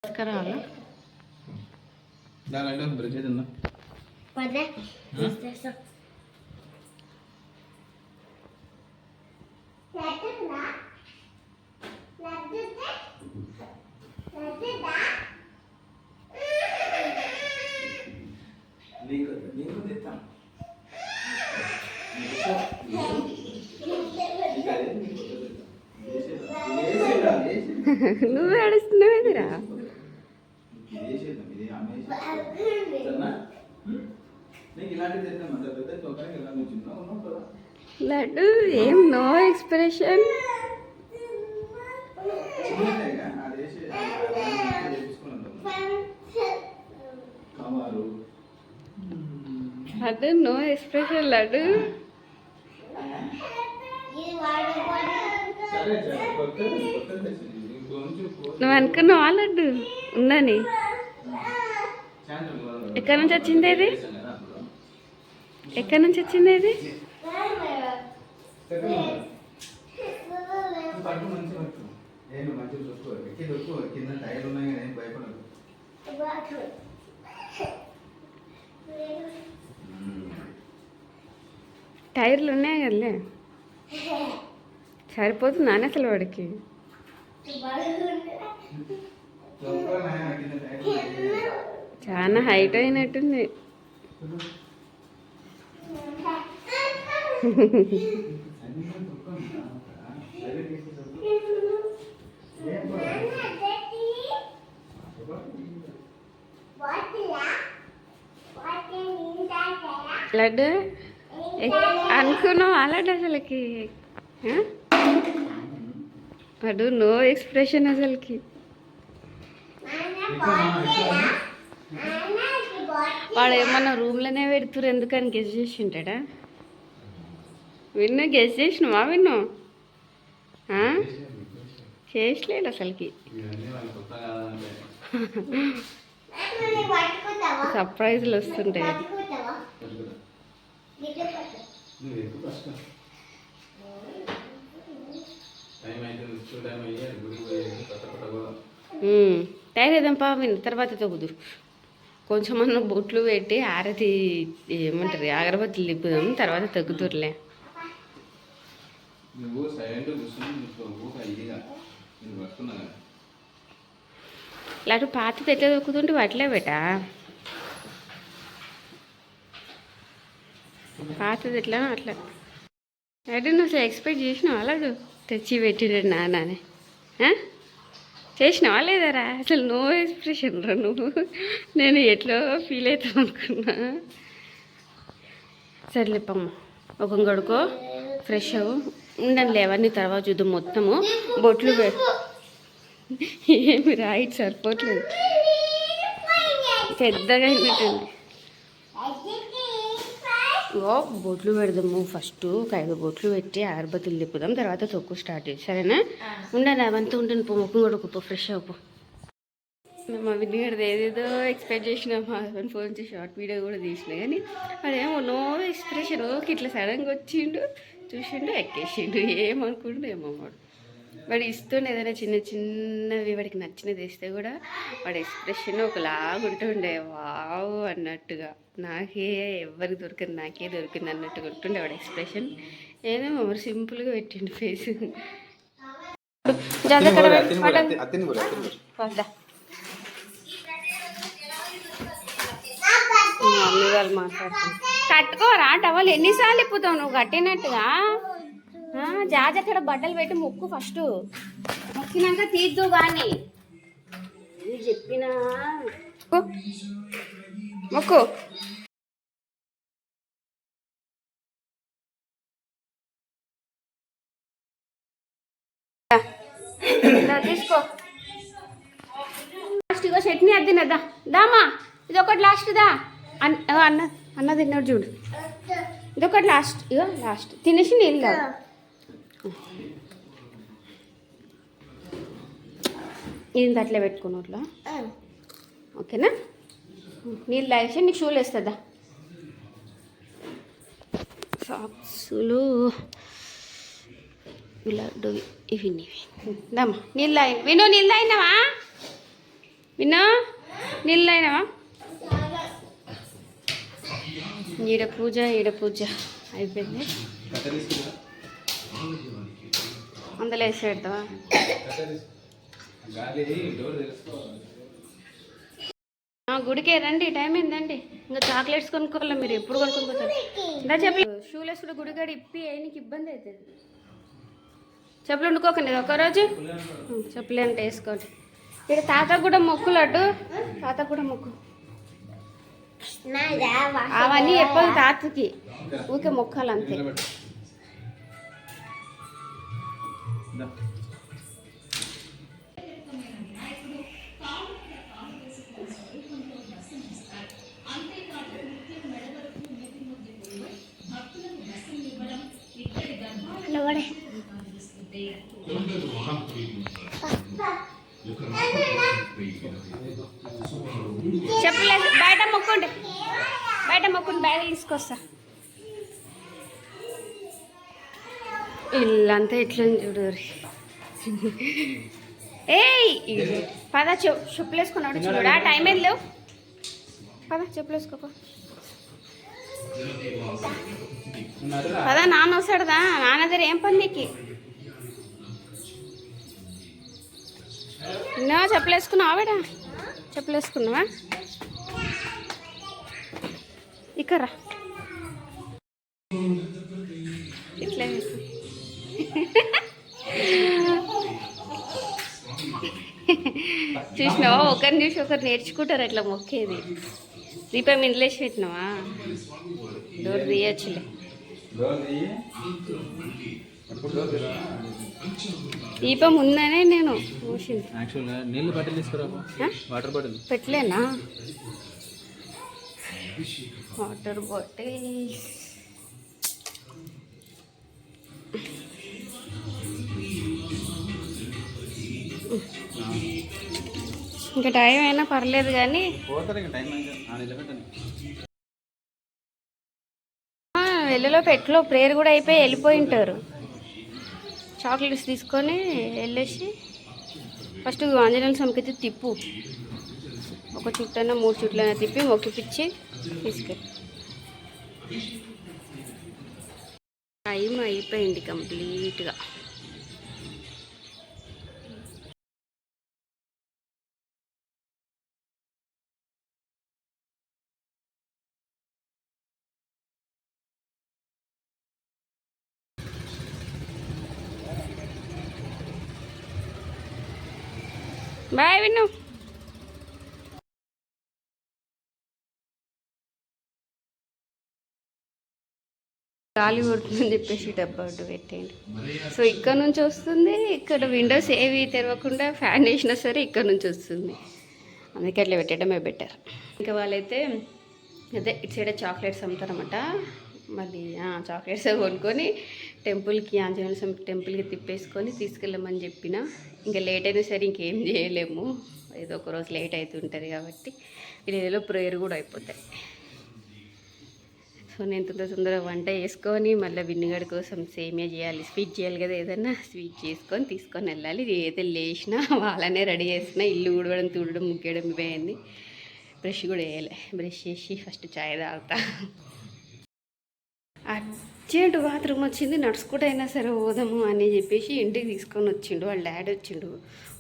తీసుకురావాలా దాని బ్రిడ్జ్ ఉందా నువ్వు ఏడుస్తున్నావేదిరా లడ్డు ఏం no expression Laddu no expression Laddu నువ్వు అనుకున్నావా లడ్డు ఉందని ఎక్కడి నుంచి వచ్చింది ఇది ఎక్కడి నుంచి వచ్చింది ఇది టైర్లు ఉన్నాయి కదలే సరిపోతుందా అని అసలు వాడికి చాలా హైట్ అయినట్టుంది లడ్డు అనుకున్నావు లడ్డు అసలుకి లడ్డు నో ఎక్స్ప్రెషన్ అసలుకి వాడు ఏమన్నా రూమ్లోనే పెడుతురు ఎందుకని గెస్ చేసి ఉంటాడా విన్ను గెస్ చేసినావా విన్ను చేసలేడు అసలుకి సర్ప్రైజ్లు వస్తుంటాయి టైర్ ఏదంపా విన్ తర్వాత తగ్గుదురు కొంచెమన్నా బొట్లు పెట్టి ఆరతి ఏమంటారు అగరబత్తులు తిప్పుదాం తర్వాత తగ్గుతురులే ఇలాంటి పాతది ఎట్లా దొక్కుతుంటే అట్లే బేటా పాతది ఎట్లా అట్లా అంటే నువ్వు అసలు ఎక్స్పెక్ట్ చేసినావా అలాడు తెచ్చి పెట్టినాడు నాన్నని చేసినావా లేదారా అసలు నో ఎక్స్ప్రెషన్ రా నువ్వు నేను ఎట్లా ఫీల్ అవుతావు అనుకున్నా సర్లేపమ్మ ఒక గడుకో ఫ్రెష్ అవ్వు ఉండని లేవన్నీ తర్వాత చూద్దాం మొత్తము బొట్లు ఏమి రాయిట్ సరిపోవట్లేదు పెద్దగా అయినట్టండి బొట్లు పెడదాము ఫస్ట్ ఒక 5 బొట్లు పెట్టి అగరబత్తులు తిప్పుదాం తర్వాత తొక్కు స్టార్ట్ చేసి సరేనా ఉండాలి అవంతా ఉండను పో ముఖం కొడుకుపో ఫ్రెష్ అవ్వపో మా వినిగడది ఏదేదో ఎక్స్పెక్ట్ చేసిన మా హస్బెండ్ ఫోన్ చేసి షార్ట్ వీడియో కూడా తీసిన కానీ అదేమో నో ఎక్స్ప్రెషన్ ఓకే ఇట్లా సడన్గా వచ్చిండు చూసిండు ఎక్కేసిండు ఏమనుకుంటు ఏమో వాడు ఇస్తుండే ఏదైనా చిన్న చిన్నవి వాడికి నచ్చినది వేస్తే కూడా వాడి ఎక్స్ప్రెషన్ ఒకలాగా ఉంటుండే వావ్ అన్నట్టుగా నాకే ఎవరికి దొరికింది నాకే దొరికింది అన్నట్టుగా ఉంటుండే వాడి ఎక్స్ప్రెషన్ ఏదో మరి సింపుల్గా పెట్టిండు ఫేస్ మమ్మీ వాళ్ళు మాట్లాడుతున్నారు కట్టుకోరా టవల్ ఎన్నిసార్లు ఇప్పుతావు నువ్వు కట్టినట్టుగా జాజక్కడ బట్టలు పెట్టి మొక్కు ఫస్ట్ మొక్కినాక తీద్దు కానీ చెప్పినా మొక్కు తీసుకో లాస్ట్గా చట్నీ అది తినద్దా దామా ఇది ఒకటి లాస్ట్ దా అన్న తిన్నాడు చూడు ఇదొకటి లాస్ట్ ఇగో లాస్ట్ తినేసి నీళ్ళు తాగు ఇది అట్లే పెట్టుకున్నట్లా ఓకేనా నీళ్ళు తాగేసి నీకు షూలు వేస్తుందా సాక్సులు ఇలా ఇవి దమ్మా నీళ్ళు తాగి విను నీళ్ళు తాగినావా విన్నా నీళ్ళు అయినావా? ఈడ పూజ అయిపోయింది. అందులో వేసి పెడతావా? గుడికే రండి, టైం ఏందండి? ఇంకా చాక్లెట్స్ కొనుక్కోవాలి. మీరు ఎప్పుడు కొనుక్కోపోతారు? ఇంకా చెప్పలేదు. షూలెస్ కూడా గుడికాడ ఇప్పి నీకు ఇబ్బంది అవుతుంది. చెప్పులు వండుకోకండి ఒకరోజు. చెప్పులు అంటే వేసుకోండి. ఇక్కడ తాత కూడా మొక్కులు అటు. తాత కూడా మొక్కు. అవన్నీ చెప్పదు తాతకి, ఊరికే మొక్కలు అంతే. చెప్పలేదు. బయట మొక్కండి బ్యాగులు తీసుకొస్తా. ఇల్లంతా ఎట్లా చూడు. ఏయ్ పద చెప్పులు వేసుకున్నాడు చూడా, టైం ఏం లేవు. పద చెప్పులు వేసుకోపా. పదా నాన్న వస్తాడుదా? నాన్న దగ్గర ఏం పని నీకు? విన్నా చెప్పులు వేసుకున్నావా? ఆవిడ చెప్పులు వేసుకున్నావా? ఇక్కడ ఇట్లా చూసినావా? ఒకరిని చూసి ఒకరు నేర్చుకుంటారు అట్లా మొక్కేది. దీపం ఇందులేసి పెట్టినావా? డోర్ తీయచ్చులే. దీపం ఉందనే నేను నీళ్ళు బాటిల్ తీసుకురా. వాటర్ బాటిల్ పెట్టలేనా? వాటర్ బాటిల్ ఇంకా టైం అయినా పర్లేదు కానీ వెళ్ళలో పెట్లో ప్రేయర్ కూడా అయిపోయి వెళ్ళిపోయి ఉంటారు. చాక్లెట్స్ తీసుకొని వెళ్ళేసి ఫస్ట్ ఆంజనేయుల స్వామికి తిప్పు. ఒక చుట్టైనా 3 చుట్లైనా తిప్పి మొక్కిపిచ్చి తీసుకెళ్ళి. టైం అయిపోయింది కంప్లీట్గా. బాయ్ విన్ను. గాలి కొడుతుందని చెప్పేసి డబ్బా అడ్డు పెట్టేయండి. సో ఇక్కడ నుంచి వస్తుంది. ఇక్కడ విండోస్ ఏవి తెరవకుండా ఫ్యాన్ వేసినా సరే ఇక్కడ నుంచి వస్తుంది. అందుకే అట్లా పెట్టడమే బెటర్. ఇంకా వాళ్ళైతే అదే ఇటు సైడ్ చాక్లెట్స్ అమ్ముతారన్నమాట. మళ్ళీ చాక్లెట్స్ కొనుక్కొని టెంపుల్కి, ఆంజనేయ స్వామి టెంపుల్కి తిప్పేసుకొని తీసుకెళ్ళమని చెప్పిన. ఇంకా లేట్ అయినా సరే ఇంకేం చేయలేము, ఏదో ఒక రోజు లేట్ అవుతుంటుంది కాబట్టి వీళ్ళలో ప్రేయర్ కూడా అయిపోతాయి. సో నేను తొందరగా వంట చేసుకొని మళ్ళీ విన్నుగడి కోసం సేమియా చేయాలి, స్వీట్ చేయాలి కదా. ఏదైనా స్వీట్ చేసుకొని తీసుకొని వెళ్ళాలి. ఏదైతే లేచినా వాళ్ళనే రెడీ చేసిన. ఇల్లు ఊడవడం, తుడడం, ముగ్గేయడం ఇవేయండి. బ్రష్ కూడా వేయాలి. బ్రష్ చేసి ఫస్ట్ చాయ్ తాగుతా. అర్జెంట్ బాత్రూమ్ వచ్చింది, నడుచుకుంటూ అయినా సరే పోదాము అని చెప్పేసి ఇంటికి తీసుకొని వచ్చిండు. వాళ్ళ డాడీ వచ్చిండు,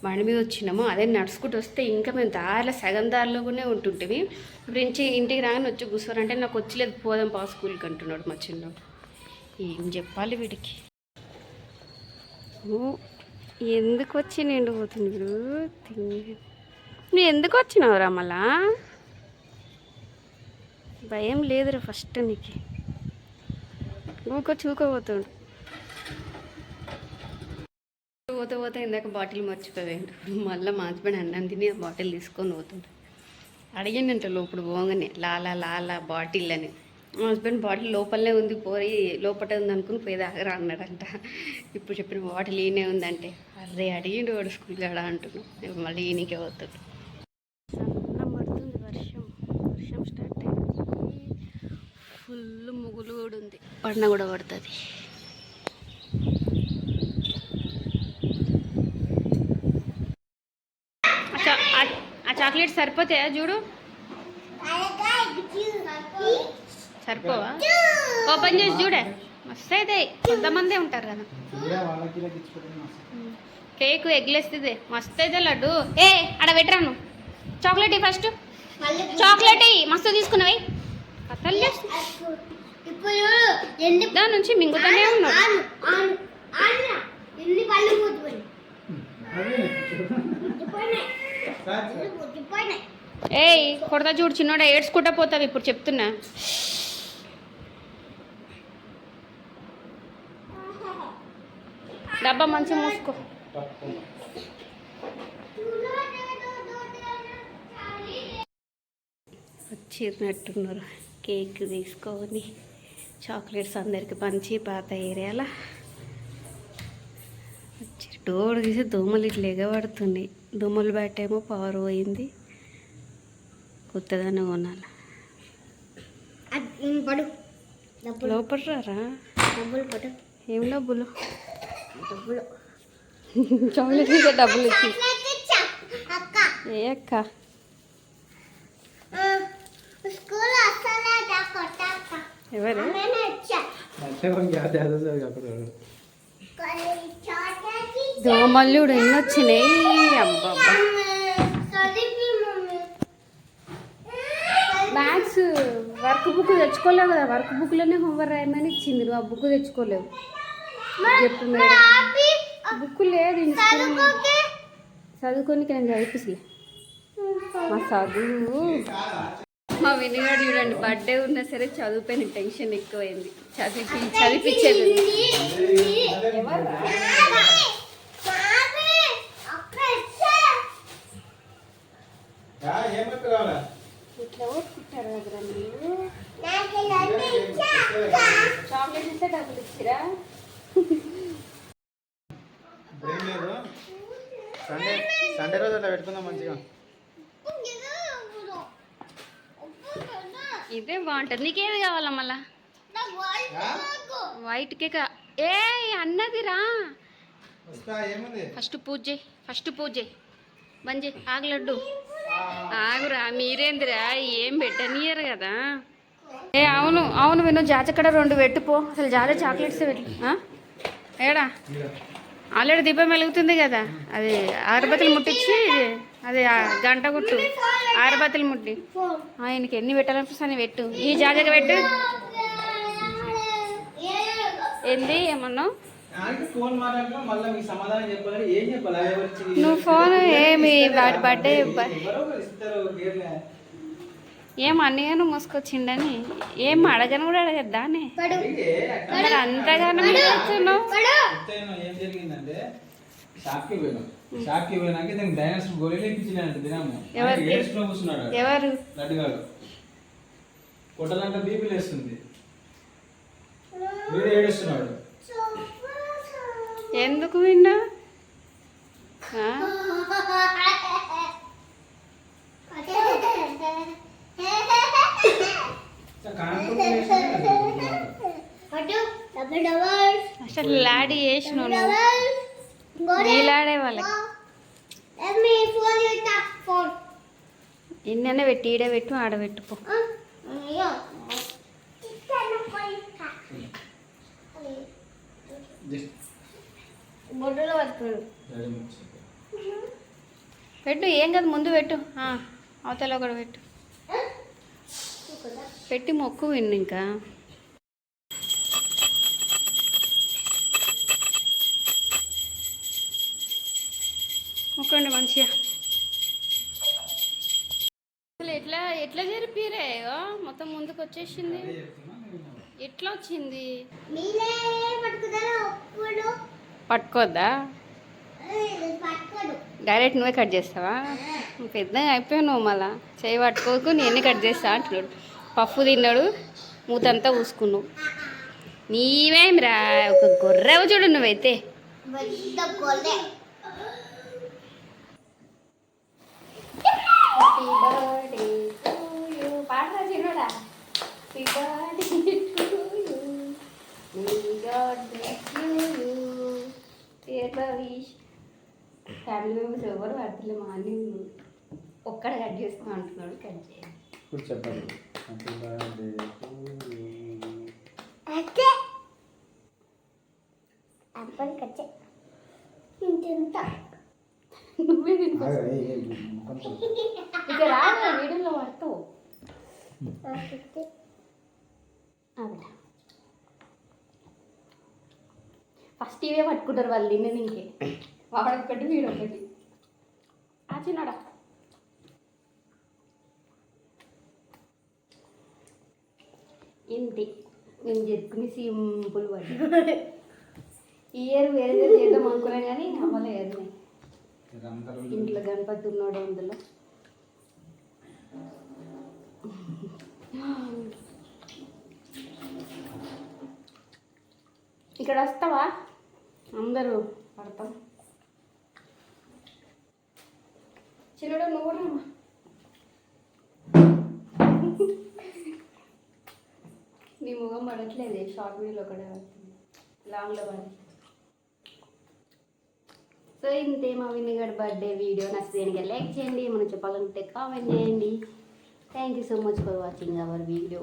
బండి మీద వచ్చినాము. అదే నడుచుకుంటూ వస్తే ఇంకా మేము దారిలో సగం దారిలోనే ఉంటుంటివి. ఇప్పుడు ఇంటికి రాగానే వచ్చి కూర్చోరంటే నాకు వచ్చలేదు, పోదాం పా స్కూల్కి అంటున్నాడు మా చిన్నోడు. ఏం చెప్పాలి వీడికి? ఎందుకు వచ్చి నిండు పోతున్నాడు? నువ్వు ఎందుకు వచ్చినావురా? మళ్ళా భయం లేదురా ఫస్ట్ నీకు. చూకోపోతాడు. పోతే ఇందాక బాటిల్ మర్చిపోయాడు. మళ్ళీ మార్చిపోయిన అన్నం తిని ఆ బాటిల్ తీసుకొని పోతాడు. అడిగిందంట లోపల పోగానే లాలా బాటిల్ అని. మా హస్బెండ్ బాటిల్ లోపలనే ఉంది, పోయి లోపల ఉంది అనుకుని పోయి దాగరా అన్నాడంట. ఇప్పుడు చెప్పిన బాటిల్ ఈయనే ఉందంటే అరే అడిగిండు వాడు స్కూల్ కాడ అంటున్నాడు. మళ్ళీ ఈయనకే పోతాడు. పడుతుంది వర్షం స్టార్ట్ అయింది. ఫుల్ ముగ్గులు కూడా ఉంది, పడిన కూడా పడుతుంది. ఆ చాక్లెట్స్ సరిపోతాయా చూడు. సరిపోవా? ఓపెన్ చేసి చూడే, మస్తు అవుతాయి. కొంతమందే ఉంటారు కదా. కేక్ ఎగ్లేస్తుంది, మస్తు అయితే లడ్డు. ఏ అక్కడ పెట్టరాను. చాక్లెట్ ఇవి ఫస్ట్, చాక్లెట్ మస్తు తీసుకున్నావి. దాని నుంచి మింగుతానే ఉన్నాడు. ఏయ్ కొడతా చూడు చిన్నోడా, ఏడ్చుకుంటా పోతావు ఇప్పుడు చెప్తున్నా. డబ్బా మంచిగా మూసుకో. వచ్చినట్టున్నారు. కేక్ తీసుకొని చాక్లెట్స్ అందరికి పంచి పాత ఏరియాల వచ్చి డోర్ తీసి దోమలు ఇట్లా ఎగబడుతున్నాయి. దోమలు బయటేమో పవర్ పోయింది. కొత్తదాన్ని కొనాలి. లోపల రారా. ఏం డబ్బులు? చాక్లెట్ ఇచ్చే డబ్బులు ఇచ్చి ఏ అక్క ఎవరు? దోమలు కూడా ఎన్ని వచ్చినాయి. అబ్బా మ్యాథ్స్ వర్క్ బుక్ తెచ్చుకోలేవు కదా. వర్క్ బుక్లోనే హోంవర్క్ రాయమని ఇచ్చింది. నువ్వు ఆ బుక్ తెచ్చుకోలేవు. చెప్పు మేడం. బుక్ లేదు చదువుకోనికి. నేను చదివిపిస్తలే మా చదువు. మా వినిగాడు చూడండి, బర్త్డే ఉన్నా సరే చదువుపోయిన టెన్షన్ ఎక్కువైంది. చదివిపించేది. ఇట్లా ఓట్టుకుంటారు కదా మీరు. చాక్లెట్ ఇస్తే డబ్బులు ఇచ్చిరా? సండే రోజు అట్లా పెట్టుకుందాం మంచిగా. ఇదే బాగుంటుంది. నీకేది కావాలా మళ్ళా? White cake. ఏ అన్నదిరా. ఫస్ట్ పూజ చేయి, ఫస్ట్ పూజ చేయి. బంద్ చేయి. ఆగలడ్డు ఆగురా. మీరేందిరా ఏం పెట్టనియరు కదా. ఏ అవును అవును విను. జాజక్కడ 2 పెట్టుపో. అసలు జాజ చాక్లెట్స్ పెట్టు. ఏడా ఆల్రెడీ దీపం వెలుగుతుంది కదా. అది అగరబత్తులు ముట్టించి, అది గంట కొట్టు. అగరబత్తులు ముట్టి ఆయనకి ఎన్ని పెట్టాలనిపిస్తుంది పెట్టు. ఈ జాజగా పెట్టు. ఏంది ఏమన్నావు? నువ్వు ఫోన్ ఏమి వాడి బర్త్డే ఏం అన్నయ్యను మోసుకొచ్చిండని ఏం అడగను కూడా అడగద్దా అని అంతగానో ఏం జరిగిందంటే షాప్కి పోయినాక దానికి డైనోసార్ గోళీలు ఇప్పించినాడు దినాము. ఏడుస్తూ కూర్చున్నాడు. ఎవరు? లడ్డుగాడు. కొట్టాలంటే బీపీ లేస్తుంది. వీడు ఏడుస్తున్నాడు. ఎందుకు విన్నా? అసలు లాడీ వేసినావు నీలాడే వాళ్ళకి. ఎన్నైనా పెట్టి ఈడ పెట్టు, ఆడబెట్టుకో. పెట్టు ఏం కాదు, ముందు పెట్టు. అవతల ఒకటి పెట్టు. పెట్టి మొక్కు విన్ను. ఇంకా మొక్కండి మంచిగా. అసలు ఎట్లా ఎట్లా జరిపిరే? మొత్తం ముందుకు వచ్చేసింది. ఎట్లా వచ్చింది? పట్టుకోద్దా? డైరెక్ట్ నువ్వే కట్ చేస్తావా? నువ్వు పెద్దగా అయిపోయావు. నువ్వు మళ్ళా చేయి పట్టుకోకు, నేనే కట్ చేస్తా అంటున్నాడు. పప్పు తిన్నాడు, మూతంతా పూసుకున్నావు. నీవేమిరా ఒక గొర్రెవు చూడు నువ్వైతే. పాడరా చిన్నోడా. ఫ్యామిలీ మెంబర్స్ ఎవరు పడతలే. మార్నింగ్ ఒక్కడే చేస్తా అంటున్నాడు, కట్ చేయాలి. ఇప్పుడు చెప్పాలి హ్యాపీ బర్త్డే టు యూ. అప్పుడు కచ్చే ఇంత నువ్వే తిను. ఇక రాగా వీడియోలో పడతావు. ఫస్ట్ ఇవే పట్టుకుంటారు వాళ్ళు తిన్న ఇంకే, వాడొక్కటి వీడొకటి. ఆ చిన్నడా ఇంటి నేను చెప్పుకుని సింపుల్ పడి ఈ ఇయర్ వేరే చేద్దాం అనుకున్నా కానీ అవ్వలేదు. ఇంట్లో గణపతి ఉన్నాడు అందులో. ఇక్కడ వస్తావా? అందరూ పడతాం. చిన్నడు నువ్వు కూడా అమ్మా. నీ ముఖం పడట్లేదు, షార్ట్ వీడియోలో కూడా లాంగ్లో పడట్లేదు. సో ఇంతే మా వినిగడ్ బర్త్డే వీడియో. నచ్చితే లైక్ చేయండి, మనం చెప్పాలంటే కామెంట్ చేయండి. Thank you so much for watching our video.